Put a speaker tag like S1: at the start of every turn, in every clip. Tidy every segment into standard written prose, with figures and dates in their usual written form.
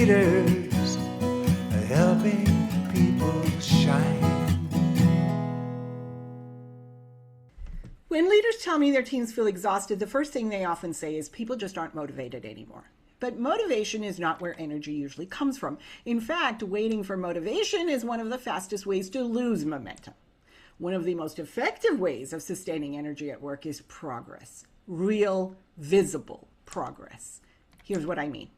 S1: leaders, helping people shine.
S2: When leaders tell me their teams feel exhausted, the first thing they often say is people just aren't motivated anymore. But motivation is not where energy usually comes from. In fact, waiting for motivation is one of the fastest ways to lose momentum. One of the most effective ways of sustaining energy at work is progress. Real, visible progress. Here's what I mean.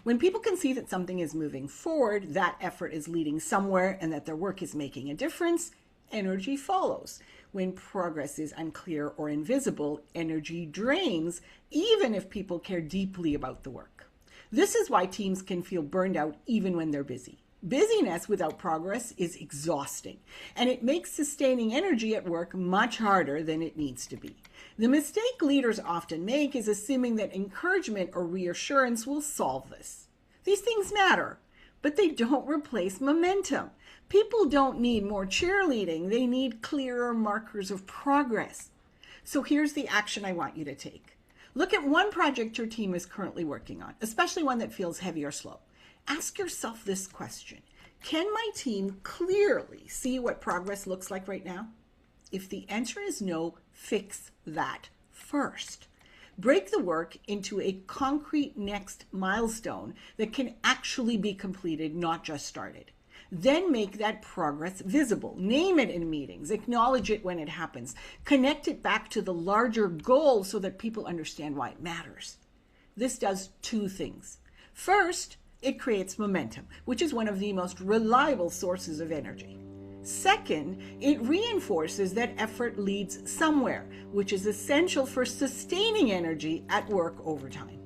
S2: When people can see that something is moving forward, that effort is leading somewhere, and that their work is making a difference, energy follows. When progress is unclear or invisible, energy drains, even if people care deeply about the work. This is why teams can feel burned out even when they're busy. Busyness without progress is exhausting, and it makes sustaining energy at work much harder than it needs to be. The mistake leaders often make is assuming that encouragement or reassurance will solve this. These things matter, but they don't replace momentum. People don't need more cheerleading. They need clearer markers of progress. So here's the action I want you to take. Look at one project your team is currently working on, especially one that feels heavy or slow. Ask yourself this question. Can my team clearly see what progress looks like right now? If the answer is no, fix that first. Break the work into a concrete next milestone that can actually be completed, not just started. Then make that progress visible. Name it in meetings. Acknowledge it when it happens. Connect it back to the larger goal so that people understand why it matters. This does two things. First, it creates momentum, which is one of the most reliable sources of energy. Second, it reinforces that effort leads somewhere, which is essential for sustaining energy at work over time.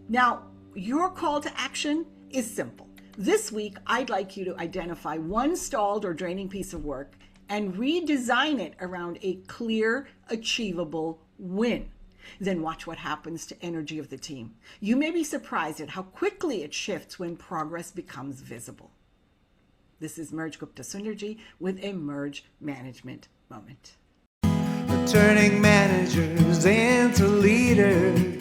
S2: Now, your call to action is simple. This week, I'd like you to identify one stalled or draining piece of work and redesign it around a clear, achievable win. Then watch what happens to energy of the team. You may be surprised at how quickly it shifts when progress becomes visible. This is Gupta-Sunderji with a Merge Management Moment.
S1: Turning managers into leaders,